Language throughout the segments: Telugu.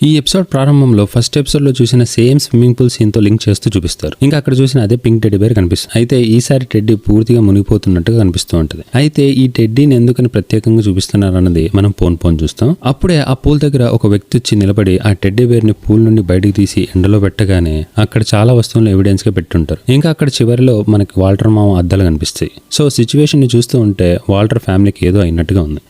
ఈ ఎపిసోడ్ ప్రారంభంలో ఫస్ట్ ఎపిసోడ్ లో చూసిన సేమ్ స్విమ్మింగ్ పూల్ సీన్ తో లింక్ చేస్తూ చూపిస్తారు. ఇంకా అక్కడ చూసిన అదే పింక్ టెడ్డీ బేర్ కనిపిస్తుంది. అయితే ఈసారి టెడ్డీ పూర్తిగా మునిగిపోతున్నట్టుగా కనిపిస్తూ ఉంటది. అయితే ఈ టెడ్డీని ఎందుకని ప్రత్యేకంగా చూపిస్తున్నారు అన్నది మనం పోన్ చూస్తాం. అప్పుడే ఆ పూల్ దగ్గర ఒక వ్యక్తి వచ్చి నిలబడి ఆ టెడ్డీ బేర్ ని పూల్ నుండి బయటికి తీసి ఎండలో పెట్టగానే అక్కడ చాలా వస్తువులను ఎవిడెన్స్ గా పెట్టుంటారు. ఇంకా అక్కడ చివరిలో మనకి వాల్టర్ మామ అద్దాలు కనిపిస్తాయి. సో సిచ్యువేషన్ ని చూస్తూ ఉంటే వాల్టర్ ఫ్యామిలీకి ఏదో అయినట్టుగా ఉంది.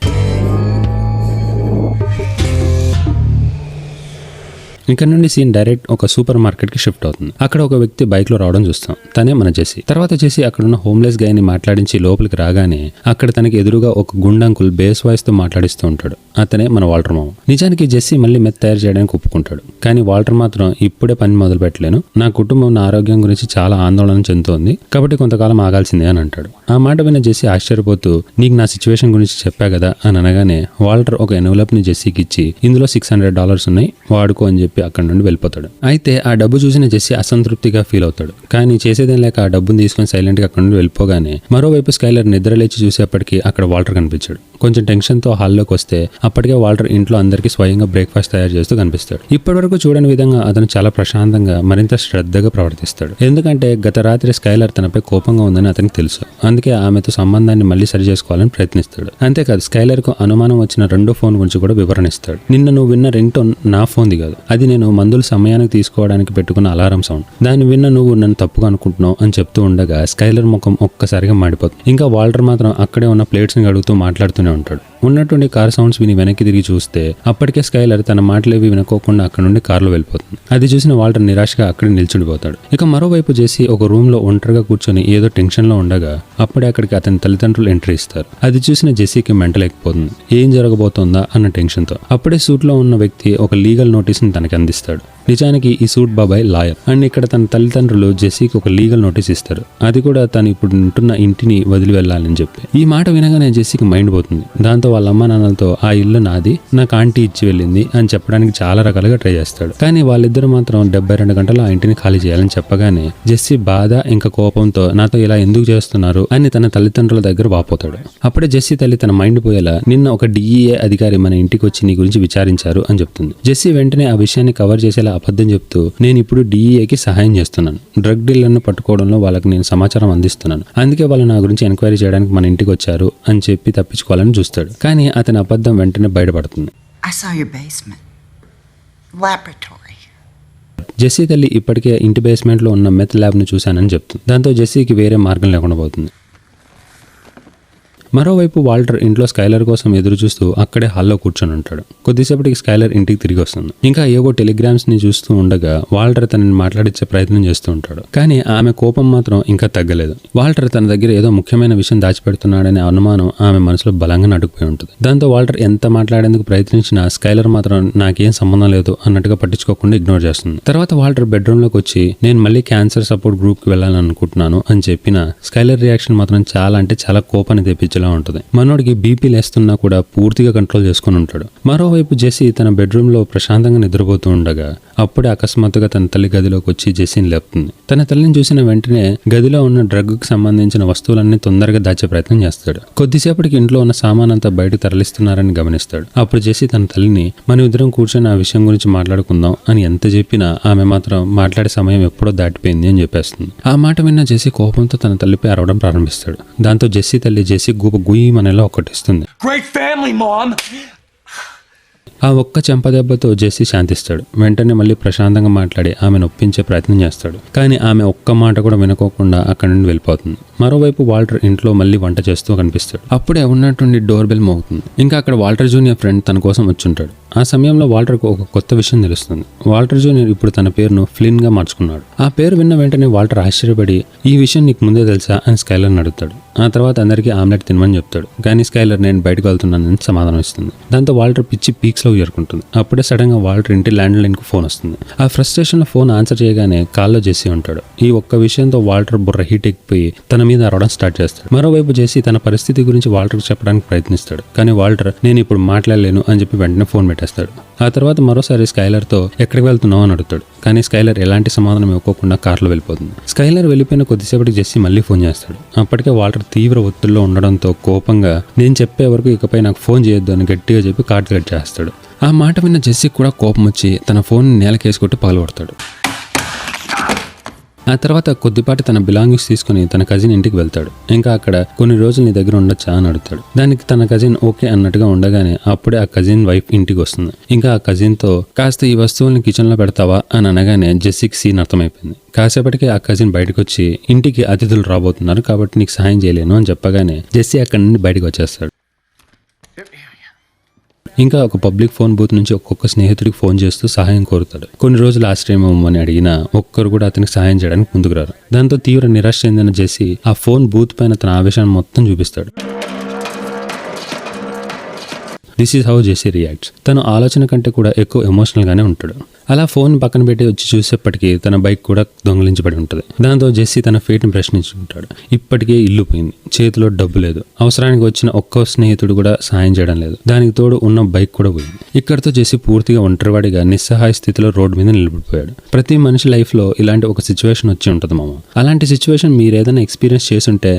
ఇక్కడ నుండి సీన్ డైరెక్ట్ ఒక సూపర్ మార్కెట్ కి షిఫ్ట్ అవుతుంది. అక్కడ ఒక వ్యక్తి బైక్ లో రావడం చూస్తాం. తనే మన జెస్సీ. తర్వాత జెస్సీ అక్కడ ఉన్న హోమ్లెస్ గాయ్ ని మాట్లాడించి లోపలికి రాగానే అక్కడ తనకి ఎదురుగా ఒక గుండంకుల్ బేస్ వాయిస్ తో మాట్లాడిస్తూ ఉంటాడు. అతనే మన వాల్టర్ మామ. నిజానికి జెస్సీ మళ్ళీ మెత్ తయారు చేయడానికి ఒప్పుకుంటాడు. కానీ వాల్టర్ మాత్రం ఇప్పుడే పని మొదలు పెట్టలేను, నా కుటుంబం నా ఆరోగ్యం గురించి చాలా ఆందోళన చెందుతోంది, కాబట్టి కొంతకాలం ఆగాల్సిందే అని అంటాడు. ఆ మాట విన్న జెస్సీ ఆశ్చర్యపోతూ నీకు నా సిచ్యువేషన్ గురించి చెప్పా కదా అని అనగానే వాల్టర్ ఒక ఎన్వలప్ ని జెస్సీకి ఇచ్చి ఇందులో $600 ఉన్నాయి వాడుకో అని చెప్పి అక్కడి నుండి వెళ్ళిపోతాడు. అయితే ఆ డబ్బు చూసిన జెస్సీ అసంతృప్తిగా ఫీల్ అవుతాడు. కానీ చేసేదేం లేక ఆ డబ్బును తీసుకుని సైలెంట్ గా అక్కడి నుండి వెళ్ళిపోగానే మరోవైపు స్కైలర్ నిద్ర లేచి చూసేప్పటికీ అక్కడ వాల్టర్ కనిపించాడు. కొంచెం టెన్షన్ తో హాల్లోకి వస్తే అప్పటికే వాల్టర్ ఇంట్లో అందరికీ స్వయంగా బ్రేక్ఫాస్ట్ తయారు చేస్తూ కనిపిస్తాడు. ఇప్పటి వరకు చూడని విధంగా అతను చాలా ప్రశాంతంగా మరింత శ్రద్ధగా ప్రవర్తిస్తాడు. ఎందుకంటే గత రాత్రి స్కైలర్ తనపై కోపంగా ఉందని అతనికి తెలుసు. అందుకే ఆమెతో సంబంధాన్ని మళ్ళీ సరి చేసుకోవాలని ప్రయత్నిస్తాడు. అంతేకాదు స్కైలర్ కు అనుమానం వచ్చిన రెండో ఫోన్ గురించి కూడా వివరణ ఇస్తాడు. నిన్న నువ్వు విన్న రింగ్ టోన్ నా ఫోన్ది కాదు, అది నేను మందులు సమయానికి తీసుకోవడానికి పెట్టుకున్న అలారం సౌండ్. దాన్ని విన్న నువ్వు నన్ను తప్పుగా అనుకుంటున్నావు అని చెప్తూ ఉండగా స్కైలర్ ముఖం ఒక్కసారిగా మాడిపోతుంది. ఇంకా వాల్టర్ మాత్రం అక్కడే ఉన్న ప్లేట్స్ ని అడుగుతూ మాట్లాడుతూనే ఉంటాడు. ఉన్నటువంటి కార్ సౌండ్స్ విని వెనక్కి తిరిగి చూస్తే అప్పటికే స్కైలర్ తన మాటలేవి వినుకోకుండా అక్కడ నుండి కారులో వెళ్ళిపోతుంది. అది చూసిన వాల్టర్ నిరాశగా అక్కడే నిల్చుండిపోతాడు. ఇక మరోవైపు జెస్సీ ఒక రూమ్ లో ఒంటరిగా కూర్చొని ఏదో టెన్షన్ లో ఉండగా అప్పుడే అక్కడికి అతని తల్లిదండ్రులు ఎంట్రీ ఇస్తారు. అది చూసిన జెస్సీకి మెంటల్ ఎక్కిపోతుంది. ఏం జరగబోతోందా అన్న టెన్షన్ తో. అప్పుడే సూట్ లో ఉన్న వ్యక్తి ఒక లీగల్ నోటీస్ ని తనకి అందిస్తాడు. నిజానికి ఈ సూట్ బాబాయ్ లాయర్ అండ్ ఇక్కడ తన తల్లిదండ్రులు జెస్సీకి ఒక లీగల్ నోటీస్ ఇస్తారు. అది కూడా తను ఇప్పుడు ఉంటున్న ఇంటిని వదిలి వెళ్ళాలని చెప్పి. ఈ మాట వినగానే జెస్సీకి మైండ్ పోతుంది. దాంతో వాళ్ళ అమ్మ నాన్నలతో ఆ ఇల్లు నాది, నాకు ఆంటీ ఇచ్చి వెళ్ళింది అని చెప్పడానికి చాలా రకాలుగా ట్రై చేస్తాడు. కానీ వాళ్ళిద్దరు మాత్రం 72 గంటలు ఆ ఇంటిని ఖాళీ చేయాలని చెప్పగానే జెస్సీ బాధ ఇంకా కోపంతో నాతో ఇలా ఎందుకు చేస్తున్నారు అని తన తల్లిదండ్రుల దగ్గర వాపోతాడు. అప్పుడే జెస్సీ తల్లి తన మైండ్ పోయేలా నిన్న ఒక DEA అధికారి మన ఇంటికి వచ్చి నీ గురించి విచారించారు అని చెప్తుంది. జెస్సీ వెంటనే ఆ విషయాన్ని కవర్ చేసేలా అబద్ధం చెప్తూ నేను ఇప్పుడు DEAకి సహాయం చేస్తున్నాను, డ్రగ్ డీలర్ను పట్టుకోవడంలో వాళ్ళకి నేను సమాచారం అందిస్తున్నాను, అందుకే వాళ్ళు నా గురించి ఎంక్వైరీ చేయడానికి మన ఇంటికి వచ్చారు అని చెప్పి తప్పించుకోవాలని చూస్తాడు. కానీ అతని అబద్ధం వెంటనే బయటపడుతుంది. జెస్సీ తల్లి ఇప్పటికే ఇంటి బేస్మెంట్ లో ఉన్న మెత్ ల్యాబ్ ను చూశానని చెప్తుంది. దాంతో జెస్సీకి వేరే మార్గం లేకుండా పోతుంది. మరోవైపు వాల్టర్ ఇంట్లో స్కైలర్ కోసం ఎదురు చూస్తూ అక్కడే హాల్లో కూర్చొని ఉంటాడు. కొద్దిసేపటికి స్కైలర్ ఇంటికి తిరిగి వస్తుంది. ఇంకా ఏవో టెలిగ్రామ్స్ ని చూస్తూ ఉండగా వాల్టర్ తనని మాట్లాడించే ప్రయత్నం చేస్తూ ఉంటాడు. కానీ ఆమె కోపం మాత్రం ఇంకా తగ్గలేదు. వాల్టర్ తన దగ్గర ఏదో ముఖ్యమైన విషయం దాచిపెడుతున్నాడనే అనుమానం ఆమె మనసులో బలంగా నడుకుపోయి ఉంటుంది. దాంతో వాల్టర్ ఎంత మాట్లాడేందుకు ప్రయత్నించినా స్కైలర్ మాత్రం నాకేం సంబంధం లేదు అన్నట్టుగా పట్టించుకోకుండా ఇగ్నోర్ చేస్తుంది. తర్వాత వాల్టర్ బెడ్రూమ్ లోకి వచ్చి నేను మళ్ళీ క్యాన్సర్ సపోర్ట్ గ్రూప్ కి వెళ్ళాలనుకుంటున్నాను అని చెప్పిన స్కైలర్ రియాక్షన్ మాత్రం చాలా అంటే చాలా కోపాన్ని తెప్పించేలా ఉంటుంది. మనోడికి బీపీ లేస్తున్నా కూడా పూర్తిగా కంట్రోల్ చేసుకుని ఉంటాడు. మరోవైపు జెస్సీ తన బెడ్రూమ్ లో ప్రశాంతంగా నిద్రపోతూ ఉండగా అప్పుడే అకస్మాత్తుగా తన తల్లి గదిలోకి వచ్చి జెస్సీని లేపుతుంది. తన తల్లిని చూసిన వెంటనే గదిలో ఉన్న డ్రగ్ కి సంబంధించిన వస్తువులన్నీ తొందరగా దాచే ప్రయత్నం చేస్తాడు. కొద్దిసేపటికి ఇంట్లో ఉన్న సామానంతా బయట తరలిస్తున్నారని గమనిస్తాడు. అప్పుడు జెస్సీ తన తల్లిని మనం ఇద్దరం కూర్చొని ఆ విషయం గురించి మాట్లాడుకుందాం అని ఎంత చెప్పినా ఆమె మాత్రం మాట్లాడే సమయం ఎప్పుడో దాటిపోయింది అని చెప్పేస్తుంది. ఆ మాట విన్న జెస్సీ కోపంతో తన తల్లిపై అరవడం ప్రారంభిస్తాడు. దాంతో జెస్సీ తల్లి జెస్సీ గుయ్యమనేలా ఒక్కటిస్తుంది. ఆ ఒక్క చెంపదెబ్బతో జెస్సీ శాంతిస్తాడు. వెంటనే మళ్ళీ ప్రశాంతంగా మాట్లాడి ఆమెను ఒప్పించే ప్రయత్నం చేస్తాడు. కానీ ఆమె ఒక్క మాట కూడా వినుకోకుండా అక్కడి నుండి వెళ్ళిపోతుంది. మరోవైపు వాల్టర్ ఇంట్లో మళ్ళీ వంట చేస్తూ కనిపిస్తాడు. అప్పుడే ఉన్నటువంటి డోర్ బెల్ మోగుతుంది. ఇంకా అక్కడ వాల్టర్ జూనియర్ ఫ్రెండ్ తన కోసం వచ్చుంటాడు. ఆ సమయంలో వాల్టర్కు ఒక కొత్త విషయం తెలుస్తుంది. వాల్టర్ జూనియర్ ఇప్పుడు తన పేరును ఫ్లిన్ గా మార్చుకున్నాడు. ఆ పేరు విన్న వెంటనే వాల్టర్ ఆశ్చర్యపడి ఈ విషయం నీకు ముందే తెలుసా అని స్కైలర్ని అడుగుతాడు. ఆ తర్వాత అందరికీ ఆమ్లెట్ తినమని చెప్తాడు. కానీ స్కైలర్ నేను బయటకు వెళ్తున్నానని సమాధానం ఇస్తుంది. దాంతో వాల్టర్ పిచ్చి పీక్స్ లో చేరుకుంటుంది. అప్పుడే సడన్ గా వాల్టర్ ఇంటి ల్యాండ్ లైన్ కు ఫోన్ వస్తుంది. ఆ ఫ్రస్ట్రేషన్ లో ఫోన్ ఆన్సర్ చేయగానే కాల్లో జెస్సీ ఉంటాడు. ఈ ఒక్క విషయంతో వాల్టర్ బుర్ర హీట్ ఎక్కిపోయి తన మీద అరవడం స్టార్ట్ చేస్తాడు. మరోవైపు జెస్సీ తన పరిస్థితి గురించి వాల్టర్ చెప్పడానికి ప్రయత్నిస్తాడు. కానీ వాల్టర్ నేను ఇప్పుడు మాట్లాడలేను అని చెప్పి వెంటనే ఫోన్ పెట్టేస్తాడు. పెట్టేస్తాడు. ఆ తర్వాత మరోసారి స్కైలర్తో ఎక్కడికి వెళ్తున్నావు అని అడుగుతాడు. కానీ స్కైలర్ ఎలాంటి సమాధానం ఇవ్వకుండా కార్లో వెళ్ళిపోతుంది. స్కైలర్ వెళ్ళిపోయిన కొద్దిసేపటికి జెస్సీ మళ్ళీ ఫోన్ చేస్తాడు. అప్పటికే వాల్టర్ తీవ్ర ఒత్తిడిలో ఉండడంతో కోపంగా నేను చెప్పే వరకు ఇకపై నాకు ఫోన్ చేయొద్దు అని గట్టిగా చెప్పి కార్డ్ కట్ చేస్తాడు. ఆ మాట విన్న జెస్సీకి కూడా కోపం వచ్చి తన ఫోన్ నేలకేసుకొట్టి పగలగొడతాడు. ఆ తర్వాత కొద్దిపాటి తన బిలాంగింగ్స్ తీసుకుని తన కజిన్ ఇంటికి వెళ్తాడు. ఇంకా అక్కడ కొన్ని రోజులు నీ దగ్గర ఉండొచ్చా అని అడుగుతాడు. దానికి తన కజిన్ ఓకే అన్నట్టుగా ఉండగానే అప్పుడే ఆ కజిన్ వైఫ్ ఇంటికి వస్తుంది. ఇంకా ఆ కజిన్తో కాస్త ఈ వస్తువుల్ని కిచెన్లో పెడతావా అని అనగానే జెస్సీకి సీన్ అర్థమైపోయింది. కాసేపటికి ఆ కజిన్ బయటకు వచ్చి ఇంటికి అతిథులు రాబోతున్నారు కాబట్టి నీకు సహాయం చేయలేను అని చెప్పగానే జెస్సీ అక్కడి నుండి బయటకు వచ్చేస్తాడు. ఇంకా ఒక పబ్లిక్ ఫోన్ బూత్ నుంచి ఒక్కొక్క స్నేహితుడికి ఫోన్ చేస్తూ సహాయం కోరుతాడు. కొన్ని రోజులు ఆశ్రయం ఇవ్వమని అడిగినా ఒక్కరు కూడా అతనికి సహాయం చేయడానికి ముందుకు రారు. దాంతో తీవ్ర నిరాశ చెందిన జెస్సీ ఆ ఫోన్ బూత్ పైన తన ఆవేశాన్ని మొత్తం చూపిస్తాడు. This is how Jessie reacts. తను ఆలోచన కంటే కూడా ఎక్కువ ఎమోషనల్ గానే ఉంటాడు. అలా ఫోన్ పక్కన పెట్టి వచ్చి చూసేప్పటికీ తన బైక్ కూడా దొంగిలించబడి ఉంటుంది. దాంతో జెస్సీ తన ఫేట్ని ప్రశ్నించుకుంటాడు. ఇప్పటికే ఇల్లు పోయింది, చేతిలో డబ్బు లేదు, అవసరానికి వచ్చిన ఒక్క స్నేహితుడు కూడా సాయం చేయడం లేదు, దానికి తోడు ఉన్న బైక్ కూడా పోయింది. ఇక్కడితో జెస్సీ పూర్తిగా ఒంటరివాడిగా నిస్సహాయ స్థితిలో రోడ్డు మీద నిలబడిపోయాడు. ప్రతి మనిషి లైఫ్ లో ఇలాంటి ఒక సిచ్యువేషన్ వచ్చి ఉంటుంది మామ. అలాంటి సిచ్యువేషన్ మీరు ఏదైనా ఎక్స్పీరియన్స్ చేసుంటే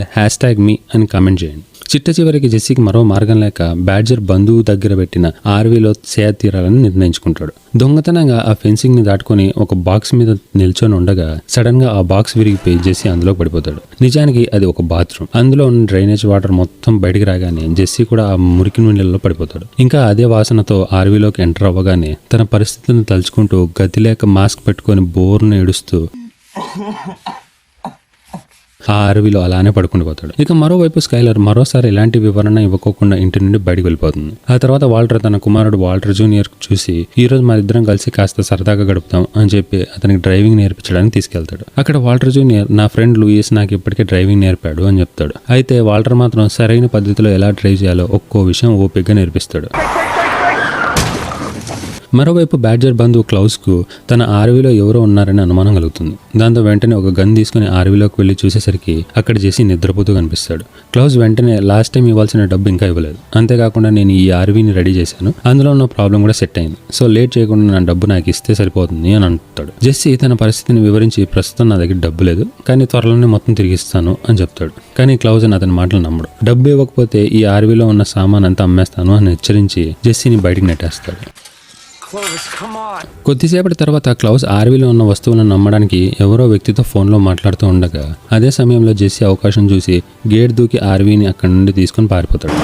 #me అని కామెంట్ చేయండి. చిట్ట చివరికి జెస్సీకి మరో మార్గం లేక బ్యాడ్జర్ బంధువు దగ్గర పెట్టిన ఆర్వీలో సేద తీరాలని నిర్ణయించుకుంటాడు. దొంగతనంగా ఆ ఫెన్సింగ్ ని దాటుకొని ఒక బాక్స్ మీద నిల్చొని ఉండగా సడన్ గా ఆ బాక్స్ విరిగిపోయి జెస్సీ అందులో పడిపోతాడు. నిజానికి అది ఒక బాత్రూమ్. అందులో ఉన్న డ్రైనేజ్ వాటర్ మొత్తం బయటికి రాగానే జెస్సీ కూడా ఆ మురికి నీళ్ళలో పడిపోతాడు. ఇంకా అదే వాసనతో ఆర్వీలోకి ఎంటర్ అవ్వగానే తన పరిస్థితిని తలుచుకుంటూ గతి లేక మాస్క్ పెట్టుకొని బోర్ను ఏడుస్తూ ఆ అడవిలో అలానే పడుకుండిపోతాడు. ఇక మరోవైపు స్కైలర్ మరోసారి ఎలాంటి వివరణ ఇవ్వకోకుండా ఇంటి నుండి బయటకు వెళ్ళిపోతుంది. ఆ తర్వాత వాల్టర్ తన కుమారుడు వాల్టర్ జూనియర్ చూసి ఈ రోజు మా ఇద్దరం కలిసి కాస్త సరదాగా గడుపుతాం అని చెప్పి అతనికి డ్రైవింగ్ నేర్పించడానికి తీసుకెళ్తాడు. అక్కడ వాల్టర్ జూనియర్ నా ఫ్రెండ్ లూయిస్ నాకు ఇప్పటికే డ్రైవింగ్ నేర్పాడు అని చెప్తాడు. అయితే వాల్టర్ మాత్రం సరైన పద్ధతిలో ఎలా డ్రైవ్ చేయాలో ఒక్కో విషయం ఓపికగా నేర్పిస్తాడు. మరోవైపు బ్యాడ్జర్ బంధువు క్లౌస్కు తన ఆర్వీలో ఎవరో ఉన్నారని అనుమానం కలుగుతుంది. దాంతో వెంటనే ఒక గన్ తీసుకుని ఆర్వీలోకి వెళ్లి చూసేసరికి అక్కడ జెస్సీ నిద్రపోతూ కనిపిస్తాడు. క్లౌస్ వెంటనే లాస్ట్ టైం ఇవ్వాల్సిన డబ్బు ఇంకా ఇవ్వలేదు, అంతేకాకుండా నేను ఈ ఆర్వీని రెడీ చేశాను, అందులో ఉన్న ప్రాబ్లం కూడా సెట్ అయింది, సో లేట్ చేయకుండా నా డబ్బు నాకు ఇస్తే సరిపోతుంది అని అంటాడు. జెస్సీ తన పరిస్థితిని వివరించి ప్రస్తుతం నా దగ్గర డబ్బు లేదు, కానీ త్వరలోనే మొత్తం తిరిగిస్తాను అని చెప్తాడు. కానీ క్లౌజ్ అతని మాటలు నమ్మడు. డబ్బు ఇవ్వకపోతే ఈ ఆర్వీలో ఉన్న సామాన్ అంతా అమ్మేస్తాను అని హెచ్చరించి జెస్సీని బయటికి నెట్టేస్తాడు. కొద్దిసేపటి తర్వాత క్లౌస్ ఆర్వీలో ఉన్న వస్తువులను నమ్మడానికి ఎవరో వ్యక్తితో ఫోన్లో మాట్లాడుతూ ఉండగా అదే సమయంలో జెస్సీ అవకాశం చూసి గేట్ దూకి ఆర్వీని అక్కడి నుండి తీసుకొని పారిపోతాడు.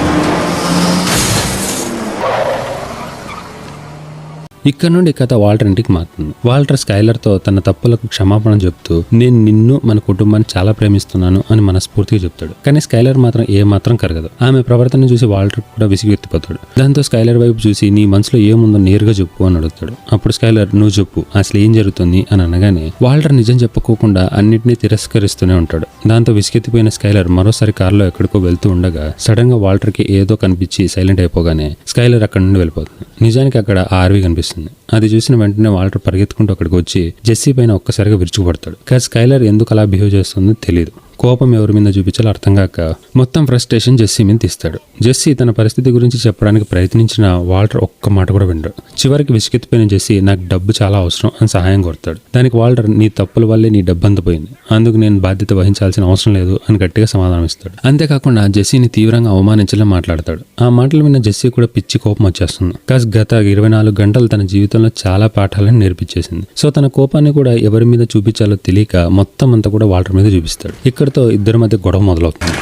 ఇక్కడ నుండి కథ వాల్టర్ ఇంటికి మారుతుంది. వాల్టర్ స్కైలర్తో తన తప్పులకు క్షమాపణ చెప్తూ నేను నిన్ను మన కుటుంబాన్ని చాలా ప్రేమిస్తున్నాను అని మనస్ఫూర్తిగా చెప్తాడు. కానీ స్కైలర్ మాత్రం ఏమాత్రం కరగదు. ఆమె ప్రవర్తన చూసి వాల్టర్ కూడా విసిగెత్తిపోతాడు. దాంతో స్కైలర్ వైపు చూసి నీ మనసులో ఏముందో నేరుగా చెప్పు అని అడుగుతాడు. అప్పుడు స్కైలర్ నువ్వు చెప్పు అసలు ఏం జరుగుతుంది అని అనగానే వాల్టర్ నిజం చెప్పుకోకుండా అన్నింటినీ తిరస్కరిస్తూనే ఉంటాడు. దాంతో విసిగెత్తిపోయిన స్కైలర్ మరోసారి కారులో ఎక్కడికో వెళ్తూ ఉండగా సడన్ గా వాల్టర్ కి ఏదో కనిపించి సైలెంట్ అయిపోగానే స్కైలర్ అక్కడి నుండి వెళ్ళిపోతుంది. నిజానికి అక్కడ ఆర్వీ కనిపిస్తుంది. అది చూసిన వెంటనే వాల్టర్ పరిగెత్తుకుంటూ అక్కడికి వచ్చి జెస్సీ పైన ఒక్కసారిగా విరుచుకుపడతాడు. కానీ స్కైలర్ ఎందుకు అలా బిహేవ్ చేస్తుందో తెలియదు. కోపం ఎవరి మీద చూపించాలో అర్థం కాక మొత్తం ఫ్రస్ట్రేషన్ జెస్సీ మీద తీస్తాడు. జెస్సీ తన పరిస్థితి గురించి చెప్పడానికి ప్రయత్నించిన వాల్టర్ ఒక్క మాట కూడా వినడు. చివరికి విసిగెత్తిపోయిన జెస్సీ నాకు డబ్బు చాలా అవసరం అని సహాయం కోరుతాడు. దానికి వాల్టర్ నీ తప్పుల వల్లే నీ డబ్బు అంతా పోయింది, అందుకు నేను బాధ్యత వహించాల్సిన అవసరం లేదు అని గట్టిగా సమాధానం ఇస్తాడు. అంతేకాకుండా జెస్సీని తీవ్రంగా అవమానించేలా మాట్లాడతాడు. ఆ మాటలు విన్న జెస్సీ కూడా పిచ్చి కోపం వచ్చేస్తుంది. కాస్ గత 24 గంటలు తన జీవితంలో చాలా పాఠాలను నేర్పించేసింది. సో తన కోపాన్ని కూడా ఎవరి మీద చూపించాలో తెలియక మొత్తం అంతా కూడా వాల్టర్ మీద చూపిస్తాడు. ఇక్కడితో ఇద్దరి మధ్య గొడవ మొదలవుతుంది.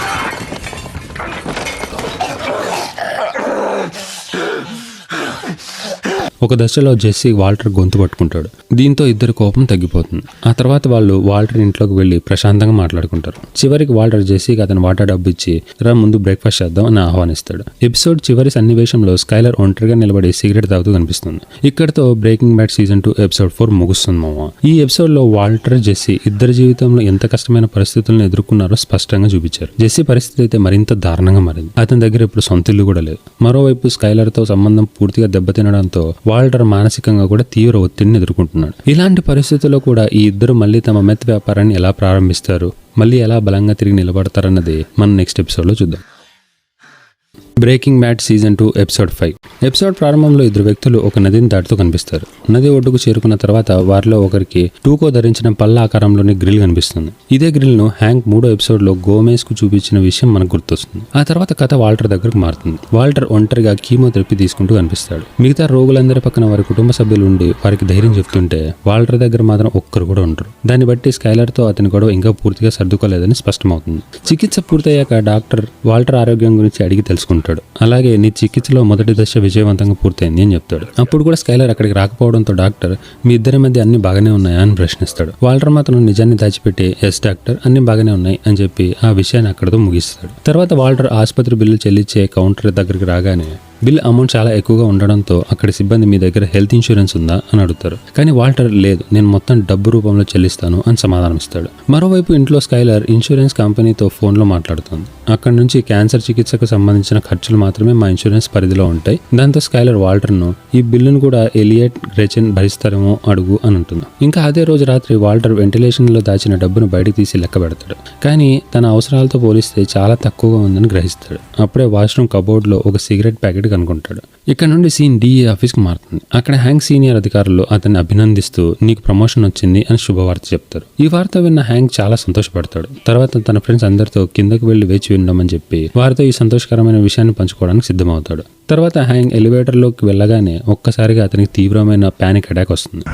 ఒక దశలో జెస్సీ వాల్టర్ గొంతు పట్టుకుంటాడు. దీంతో ఇద్దరి కోపం తగ్గిపోతుంది. ఆ తర్వాత వాళ్ళు వాల్టర్ ఇంట్లోకి వెళ్లి ప్రశాంతంగా మాట్లాడుకుంటారు. చివరికి వాల్టర్ జెస్సీకి అతని వాటా డబ్బు ఇచ్చి రా ముందు బ్రేక్ఫాస్ట్ చేద్దాం అని ఆహ్వానిస్తాడు. ఎపిసోడ్ చివరి సన్నివేశంలో స్కైలర్ ఒంటరిగా నిలబడి సిగరెట్ తాగుతూ కనిపిస్తుంది. ఇక్కడతో బ్రేకింగ్ బ్యాడ్ సీజన్ 2 ఎపిసోడ్ 4 ముగుస్తుంది మామ. ఈ ఎపిసోడ్ లో వాల్టర్ జెస్సీ ఇద్దరి జీవితంలో ఎంత కష్టమైన పరిస్థితులను ఎదుర్కొన్నారో స్పష్టంగా చూపించారు. జెస్సీ పరిస్థితి అయితే మరింత దారుణంగా మారింది. అతని దగ్గర ఇప్పుడు సొంత ఇల్లు కూడా లేదు. మరోవైపు స్కైలర్ తో సంబంధం పూర్తిగా దెబ్బతినడంతో వాల్టర్ మానసికంగా కూడా తీవ్ర ఒత్తిడిని ఎదుర్కొంటున్నాడు. ఇలాంటి పరిస్థితుల్లో కూడా ఈ ఇద్దరు మళ్ళీ తమ మెత్ వ్యాపారాన్ని ఎలా ప్రారంభిస్తారు, మళ్ళీ ఎలా బలంగా తిరిగి నిలబడతారన్నది మనం నెక్స్ట్ ఎపిసోడ్లో చూద్దాం. Breaking bad season 2 episode 5. Episode ప్రారంభంలో ఇద్దరు వ్యక్తులు ఒక నదిని దాటుతూ కనిపిస్తారు. నది ఒడ్డుకు చేరుకున్న తర్వాత వారిలో ఒకరికి టూకో ధరించిన పళ్ళ ఆకారంలోని గ్రిల్ కనిపిస్తుంది. ఇదే గ్రిల్ ను హ్యాంక్ 3వ ఎపిసోడ్ లో గోమేస్ కు చూపించిన విషయం మనకు గుర్తొస్తుంది. ఆ తర్వాత కథ వాల్టర్ దగ్గరకు మారుతుంది. వాల్టర్ ఒంటరిగా కీమోథెరపీ తీసుకుంటూ కనిపిస్తాడు. మిగతా రోగులందరి పక్కన వారి కుటుంబ సభ్యులు ఉండి వారికి ధైర్యం చెప్తుంటే వాల్టర్ దగ్గర మాత్రం ఒక్కరు కూడా ఉండరు. దాన్ని బట్టి స్కైలర్ తో అతని గొడవ ఇంకా పూర్తిగా సర్దుకోలేదని స్పష్టమవుతుంది. చికిత్స పూర్తయ్యాక డాక్టర్ వాల్టర్ ఆరోగ్యం గురించి అడిగి తెలుసుకుంటాడు. అలాగే నీ చికిత్సలో మొదటి దశ విజయవంతంగా పూర్తయింది అని చెప్తాడు. అప్పుడు కూడా స్కైలర్ అక్కడికి రాకపోవడంతో డాక్టర్ మీ ఇద్దరి మధ్య అన్ని బాగానే ఉన్నాయా అని ప్రశ్నిస్తాడు. వాల్టర్ మాత్రం నిజాన్ని దాచిపెట్టి ఎస్ డాక్టర్ అన్ని బాగానే ఉన్నాయి అని చెప్పి ఆ విషయాన్ని అక్కడితో ముగిస్తాడు. తర్వాత వాల్టర్ ఆసుపత్రి బిల్లు చెల్లించే కౌంటర్ దగ్గరికి రాగానే బిల్ అమౌంట్ చాలా ఎక్కువగా ఉండడంతో అక్కడి సిబ్బంది మీ దగ్గర హెల్త్ ఇన్సూరెన్స్ ఉందా అని అడుగుతారు. కానీ వాల్టర్ లేదు, నేను మొత్తం డబ్బు రూపంలో చెల్లిస్తాను అని సమాధానం ఇస్తాడు. మరోవైపు ఇంట్లో స్కైలర్ ఇన్సూరెన్స్ కంపెనీతో ఫోన్లో మాట్లాడుతుంది. అక్కడి నుంచి క్యాన్సర్ చికిత్సకు సంబంధించిన ఖర్చులు మాత్రమే మా ఇన్సూరెన్స్ పరిధిలో ఉంటాయి. దాంతో స్కైలర్ వాల్టర్ను ఈ బిల్లును కూడా ఎలియట్ గ్రెచెన్ భరిస్తారేమో అడుగు అని అంటుంది. ఇంకా అదే రోజు రాత్రి వాల్టర్ వెంటిలేషన్లో దాచిన డబ్బును బయటికి తీసి లెక్క పెడతాడు. కానీ తన అవసరాలతో పోలిస్తే చాలా తక్కువగా ఉందని గ్రహిస్తాడు. అప్పుడే వాష్రూమ్ కబోర్డ్లో ఒక సిగరెట్ ప్యాకెట్ కనుకుంటాడు. ఇక్కడ నుండి సీన్ డిఏ ఆఫీస్కి మారుతుంది. అక్కడ హ్యాంక్ సీనియర్ అధికారులు అతన్ని అభినందిస్తూ నీకు ప్రమోషన్ వచ్చింది అని శుభవార్త చెప్తారు. ఈ వార్త విన్న హ్యాంక్ చాలా సంతోషపడతాడు. తర్వాత తన ఫ్రెండ్స్ అందరితో కిందకు వెళ్లి వేచి ఉండమని చెప్పి వారితో ఈ సంతోషకరమైన విషయాన్ని పంచుకోవడానికి సిద్ధమవుతాడు. తర్వాత హ్యాంక్ ఎలివేటర్లోకి వెళ్ళగానే ఒక్కసారిగా అతనికి తీవ్రమైన పానిక్ అటాక్ వస్తుంది.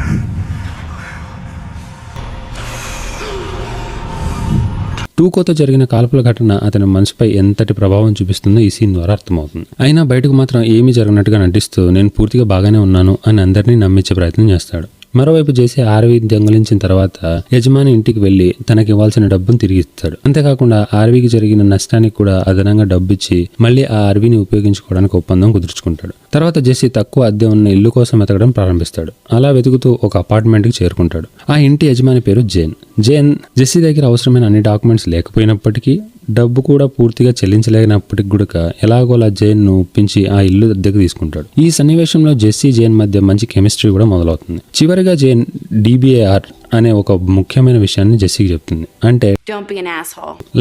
టూకోతో జరిగిన కాల్పుల ఘటన అతని మనసుపై ఎంతటి ప్రభావం చూపిస్తుందో ఈ సీన్ ద్వారా అర్థమవుతుంది. అయినా బయటకు మాత్రం ఏమీ జరగనట్టుగా నటిస్తూ నేను పూర్తిగా బాగానే ఉన్నాను అని అందరినీ నమ్మించే ప్రయత్నం చేస్తాడు. మరోవైపు చేసి ఆర్వీ దొంగిలించిన తర్వాత యజమాని ఇంటికి వెళ్లి తనకి ఇవ్వాల్సిన డబ్బును తిరిగి ఇస్తాడు. అంతేకాకుండా ఆర్వీకి జరిగిన నష్టానికి కూడా అదనంగా డబ్బు ఇచ్చి మళ్లీ ఆ ఆర్వీని ఉపయోగించుకోవడానికి ఒప్పందం కుదుర్చుకుంటాడు. తర్వాత జెస్సీ తక్కువ అద్దె ఉన్న ఇల్లు కోసం వెతకడం ప్రారంభిస్తాడు. అలా వెతుకుతూ ఒక అపార్ట్మెంట్ కి చేరుకుంటాడు. ఆ ఇంటి యజమాని పేరు జేన్. జెస్సీ దగ్గర అవసరమైన అన్ని డాక్యుమెంట్స్ లేకపోయినప్పటికీ డబ్బు కూడా పూర్తిగా చెల్లించలేనప్పటికి కూడా ఎలాగోలా జేన్ ను ఒప్పించి ఆ ఇల్లు అద్దెకు తీసుకుంటాడు. ఈ సన్నివేశంలో జెస్సీ జేన్ మధ్య మంచి కెమిస్ట్రీ కూడా మొదలవుతుంది. చివరిగా జేన్ DBAR అనే ఒక ముఖ్యమైన విషయాన్ని జెస్సీకి చెప్తుంది. అంటే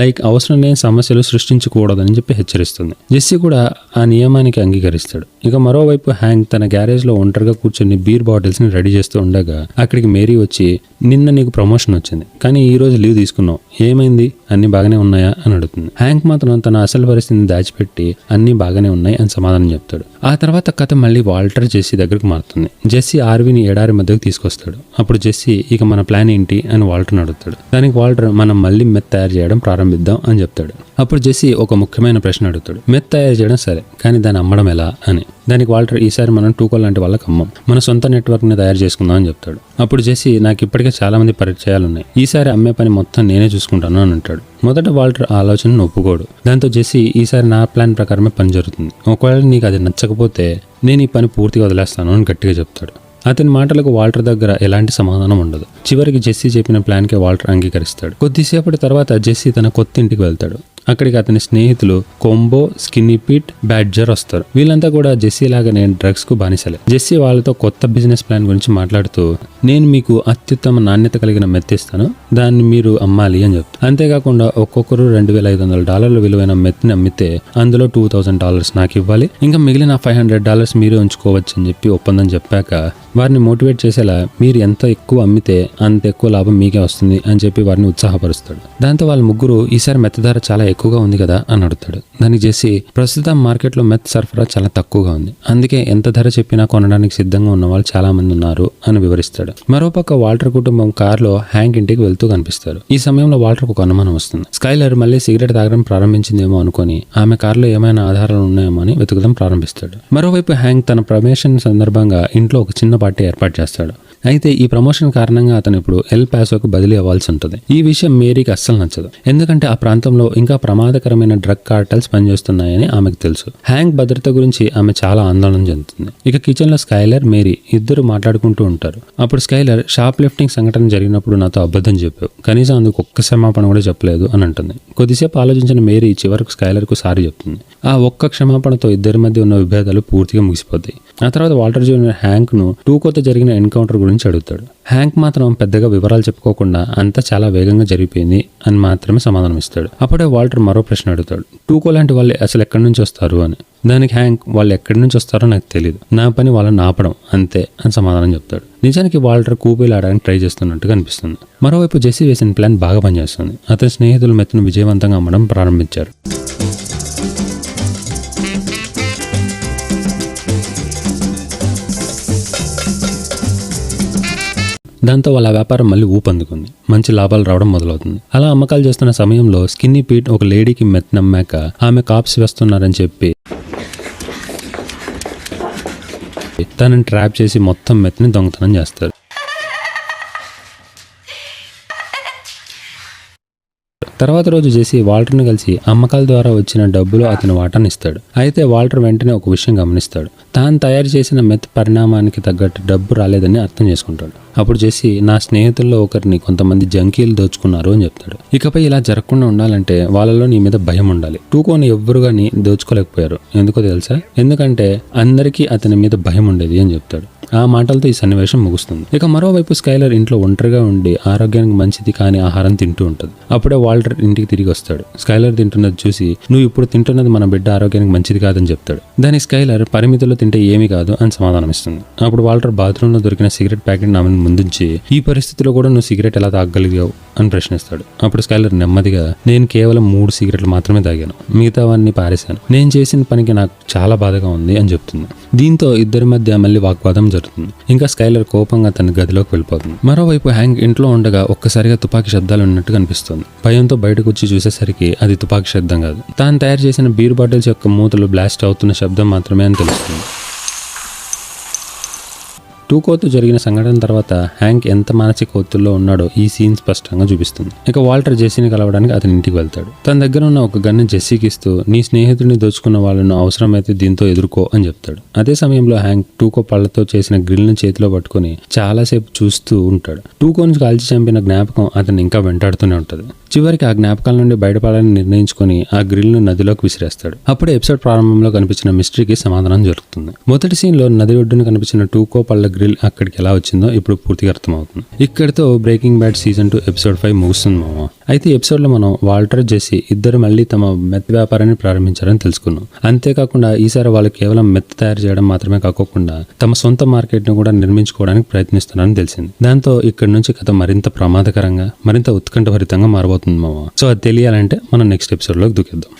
లైక్ అవసరం లేని సమస్యలు సృష్టించకూడదని చెప్పి హెచ్చరిస్తుంది. జెస్సీ కూడా ఆ నియమానికి అంగీకరిస్తాడు. ఇక మరోవైపు హ్యాంక్ తన గ్యారేజ్ లో ఒంటరిగా కూర్చొని బీర్ బాటిల్స్ ని రెడీ చేస్తూ ఉండగా అక్కడికి మేరీ వచ్చి నిన్న నీకు ప్రమోషన్ వచ్చింది కానీ ఈ రోజు లీవ్ తీసుకున్నావు, ఏమైంది, అన్ని బాగానే ఉన్నాయా అని అడుగుతుంది. హ్యాంక్ మాత్రం తన అసలు పరిస్థితిని దాచిపెట్టి అన్ని బాగానే ఉన్నాయి అని సమాధానం చెప్తాడు. ఆ తర్వాత కథ మళ్ళీ వాల్టర్ జెస్సీ దగ్గరకు మారుతుంది. జెస్సీ ఆర్వీని ఎడారి మధ్యకు తీసుకొస్తాడు. అప్పుడు జెస్సీ ఇక మన ప్లాన్ ఏంటి అని వాల్టర్ని అడుగుతాడు. దానికి వాల్టర్ మనం మళ్ళీ మెత్ తయారు చేయడం ప్రారంభిద్దాం అని చెప్తాడు. అప్పుడు జెస్సీ ఒక ముఖ్యమైన ప్రశ్న అడుగుతాడు. మెత్ తయారు చేయడం సరే, కానీ దాన్ని అమ్మడం ఎలా అని. దానికి వాల్టర్ ఈసారి మనం టూకో లాంటి వాళ్ళకి అమ్మం, మన సొంత నెట్వర్క్ ని తయారు చేసుకుందాం అని చెప్తాడు. అప్పుడు జెస్సీ నాకు ఇప్పటికే చాలా మంది పరిచయాలు ఉన్నాయి, ఈసారి అమ్మే పని మొత్తం నేనే చూసుకుంటాను అని అంటాడు. మొదట వాల్టర్ ఆ ఆలోచనను ఒప్పుకోడు. దాంతో జెస్సీ ఈసారి నా ప్లాన్ ప్రకారమే పని జరుగుతుంది, ఒకవేళ నీకు అది నచ్చకపోతే నేను ఈ పని పూర్తిగా వదిలేస్తాను అని గట్టిగా చెప్తాడు. అతని మాటలకు వాల్టర్ దగ్గర ఎలాంటి సమాధానం ఉండదు. చివరికి జెస్సీ చెప్పిన ప్లాన్కే వాల్టర్ అంగీకరిస్తాడు. కొద్దిసేపటి తర్వాత జెస్సీ తన కొత్త ఇంటికి వెళ్తాడు. అక్కడికి అతని స్నేహితులు కొంబో, స్కిన్నీ పీట్, బ్యాడ్జర్ వస్తారు. వీళ్ళంతా కూడా జెస్సీ లాగానే డ్రగ్స్ కు బానిసలే. జెస్సీ వాళ్ళతో కొత్త బిజినెస్ ప్లాన్ గురించి మాట్లాడుతూ నేను మీకు అత్యుత్తమ నాణ్యత కలిగిన మెత్ ఇస్తాను, దాన్ని మీరు అమ్మాలి అని చెప్తారు. అంతేకాకుండా ఒక్కొక్కరు $2,500 విలువైన మెత్ని అమ్మితే అందులో $2,000 నాకు ఇవ్వాలి, ఇంకా మిగిలిన $500 మీరే ఉంచుకోవచ్చు అని చెప్పి ఒప్పందం చెప్పాక వారిని మోటివేట్ చేసేలా మీరు ఎంత ఎక్కువ అమ్మితే అంత ఎక్కువ లాభం మీకే వస్తుంది అని చెప్పి వారిని ఉత్సాహపరుస్తాడు. దాంతో వాళ్ళ ముగ్గురు ఈసారి మెత్ ధర చాలా ఎక్కువగా ఉంది కదా అని అడుగుతాడు. దానికి చేసి ప్రస్తుతం మార్కెట్లో మెత్ సరఫరా చాలా తక్కువగా ఉంది, అందుకే ఎంత ధర చెప్పినా కొనడానికి సిద్ధంగా ఉన్న వాళ్ళు చాలా మంది ఉన్నారు అని వివరిస్తాడు. మరోపక్క వాల్టర్ కుటుంబం కారులో హ్యాంక్ ఇంటికి వెళ్తూ కనిపిస్తారు. ఈ సమయంలో వాల్టర్ ఒక అనుమానం వస్తుంది. స్కైలర్ మళ్ళీ సిగరెట్ తాగడం ప్రారంభించిందేమో అనుకుని ఆమె కారులో ఏమైనా ఆధారాలు ఉన్నాయేమో అని వెతకడం ప్రారంభిస్తాడు. మరోవైపు హ్యాంక్ తన ప్రమోషన్ సందర్భంగా ఇంట్లో ఒక చిన్న పార్టీ ఏర్పాటు చేస్తాడు. అయితే ఈ ప్రమోషన్ కారణంగా అతను ఇప్పుడు ఎల్ పాసోకు బదిలీ అవ్వాల్సి ఉంటుంది. ఈ విషయం మేరీకి అస్సలు నచ్చదు, ఎందుకంటే ఆ ప్రాంతంలో ఇంకా ప్రమాదకరమైన డ్రగ్ కార్టల్స్ పనిచేస్తున్నాయని ఆమెకు తెలుసు. హ్యాంక్ భద్రత గురించి ఆమె చాలా ఆందోళన చెందుతుంది. ఇక కిచెన్ లో స్కైలర్, మేరీ ఇద్దరు మాట్లాడుకుంటూ ఉంటారు. అప్పుడు స్కైలర్ షాప్ లిఫ్టింగ్ సంఘటన జరిగినప్పుడు నాతో అబద్ధం చెప్పావు, కనీసం అందుకు ఒక్క క్షమాపణ కూడా చెప్పలేదు అని అంటుంది. కొద్దిసేపు ఆలోచించిన మేరీ చివరకు స్కైలర్ కు సారీ చెప్తుంది. ఆ ఒక్క క్షమాపణతో ఇద్దరి మధ్య ఉన్న విభేదాలు పూర్తిగా ముగిసిపోతాయి. ఆ తర్వాత వాల్టర్ జూనియర్ హ్యాంక్ ను టూకోతో జరిగిన ఎన్కౌంటర్ గురించి అడుగుతాడు. హ్యాంక్ మాత్రం పెద్దగా వివరాలు చెప్పుకోకుండా అంతా చాలా వేగంగా జరిగిపోయింది అని మాత్రమే సమాధానం ఇస్తాడు. అప్పుడే వాల్టర్ మరో ప్రశ్న అడుగుతాడు, టూకో లాంటి వాళ్ళు అసలు ఎక్కడి నుంచి వస్తారు అని. దానికి హ్యాంక్, వాళ్ళు ఎక్కడి నుంచి వస్తారో నాకు తెలియదు, నా పని వాళ్ళని ఆపడం అంతే అని సమాధానం చెప్తాడు. నిజానికి వాల్టర్ కూపీలు ఆడడానికి ట్రై చేస్తున్నట్టుగా అనిపిస్తుంది. మరోవైపు జెస్సీ వేసిన ప్లాన్ బాగా పనిచేస్తుంది. అతని స్నేహితులు మెత్తును విజయవంతంగా అమ్మడం ప్రారంభించారు. దాంతో వాళ్ళ వ్యాపారం మళ్ళీ ఊపందుకుంది. మంచి లాభాలు రావడం మొదలవుతుంది. అలా అమ్మకాలు చేస్తున్న సమయంలో స్కిన్నీ పీట్ ఒక లేడీకి మెత్ నమ్మాక ఆమె కాప్స్ వేస్తున్నారని చెప్పి తనని ట్రాప్ చేసి మొత్తం మెత్ని దొంగతనం చేస్తారు. తర్వాత రోజు జెస్సీ వాల్టర్ని కలిసి అమ్మకాల ద్వారా వచ్చిన డబ్బులు అతని వాటాన్ని ఇస్తాడు. అయితే వాల్టర్ వెంటనే ఒక విషయం గమనిస్తాడు. తాను తయారు చేసిన మెత్ పరిణామానికి తగ్గట్టు డబ్బు రాలేదని అర్థం చేసుకుంటాడు. అప్పుడు జెస్సీ, నా స్నేహితుల్లో ఒకరిని కొంతమంది జంకీలు దోచుకున్నారు అని చెప్తాడు. ఇకపై ఇలా జరగకుండా ఉండాలంటే వాళ్ళలో నీ మీద భయం ఉండాలి. టూకోని ఎవ్వరు గాని దోచుకోలేకపోయారు. ఎందుకో తెలుసా? ఎందుకంటే అందరికీ అతని మీద భయం ఉండేది అని చెప్తాడు. ఆ మాటలతో ఈ సన్నివేశం ముగుస్తుంది. ఇక మరోవైపు స్కైలర్ ఇంట్లో ఒంటరిగా ఉండి ఆరోగ్యానికి మంచిది కాని ఆహారం తింటూ ఉంటుంది. అప్పుడే వాల్టర్ ఇంటికి తిరిగి వస్తాడు. స్కైలర్ తింటున్నది చూసి, నువ్వు ఇప్పుడు తింటున్నది మన బిడ్డ ఆరోగ్యానికి మంచిది కాదని చెప్తాడు. దాని స్కైలర్, పరిమితుల్లో తింటే ఏమీ కాదు అని సమాధానం ఇస్తుంది. అప్పుడు వాల్టర్ బాత్రూమ్ లో దొరికిన సిగరెట్ ప్యాకెట్ ఆమెను ముందుంచి, ఈ పరిస్థితిలో కూడా నువ్వు సిగరెట్ ఎలా తాగగలిగావు అని ప్రశ్నిస్తాడు. అప్పుడు స్కైలర్ నెమ్మదిగా, నేను కేవలం 3 సిగరెట్లు మాత్రమే తాగాను, మిగతావన్నీ పారేశాను, నేను చేసిన పనికి నాకు చాలా బాధగా ఉంది అని చెప్తుంది. దీంతో ఇద్దరి మధ్య మళ్ళీ వాగ్వాదం జరుగుతుంది. ఇంకా స్కైలర్ కోపంగా తన గదిలోకి వెళ్ళిపోతుంది. మరోవైపు హ్యాంక్ ఇంట్లో ఉండగా ఒక్కసారిగా తుపాకీ శబ్దాలు ఉన్నట్టు కనిపిస్తుంది. భయంతో బయటకు వచ్చి చూసేసరికి అది తుపాకీ శబ్దం కాదు, తాను తయారు చేసిన బీర్ బాటిల్స్ యొక్క మూతలు బ్లాస్ట్ అవుతున్న శబ్దం మాత్రమే అని తెలుస్తుంది. టూకోతో జరిగిన సంఘటన తర్వాత హ్యాంక్ ఎంత మానసిక ఒత్తిడిలో ఉన్నాడో ఈ సీన్ స్పష్టంగా చూపిస్తుంది. ఇక వాల్టర్ జెస్సీని కలవడానికి అతని ఇంటికి వెళ్తాడు. తన దగ్గర ఉన్న ఒక గన్ను జెస్సీకి ఇస్తూ, నీ స్నేహితుడిని దోచుకున్న వాళ్ళను అవసరమైతే దీంతో ఎదుర్కో అని చెప్తాడు. అదే సమయంలో హ్యాంక్ టూకో పళ్లతో చేసిన గ్రిల్ని చేతిలో పట్టుకుని చాలాసేపు చూస్తూ ఉంటాడు. టూకోని కాల్చి చంపిన జ్ఞాపకం అతన్ని ఇంకా వెంటాడుతూనే ఉంటుంది. చివరికి ఆ జ్ఞాపకాల నుండి బయటపడాలని నిర్ణయించుకుని ఆ గ్రిల్ను నదిలోకి విసిరేస్తాడు. అప్పుడే ఎపిసోడ్ ప్రారంభంలో కనిపించిన మిస్టరీకి సమాధానం జరుగుతుంది. మొదటి సీన్లో నది ఒడ్డున కనిపించిన టూకో పళ్ళ గ్రిల్ అక్కడికి ఎలా వచ్చిందో ఇప్పుడు పూర్తిగా అర్థమవుతుంది. ఇక్కడితో బ్రేకింగ్ బ్యాడ్ సీజన్ 2 ఎపిసోడ్ 5 ముగుస్తుంది మామ. అయితే ఎపిసోడ్ లో మనం వాల్టర్, జెస్సీ ఇద్దరు మళ్ళీ తమ మెత్ వ్యాపారాన్ని ప్రారంభించారని తెలుసుకున్నాం. అంతేకాకుండా ఈసారి వాళ్ళు కేవలం మెత్ తయారు చేయడం మాత్రమే కాకుండా తమ సొంత మార్కెట్ ను కూడా నిర్మించుకోవడానికి ప్రయత్నిస్తున్నారని తెలిసింది. దాంతో ఇక్కడ నుంచి కథ మరింత ప్రమాదకరంగా, మరింత ఉత్కంఠభరితంగా మారబోతుంది మామ. సో అది తెలియాలంటే మనం నెక్స్ట్ ఎపిసోడ్ లోకి దూకిద్దాం.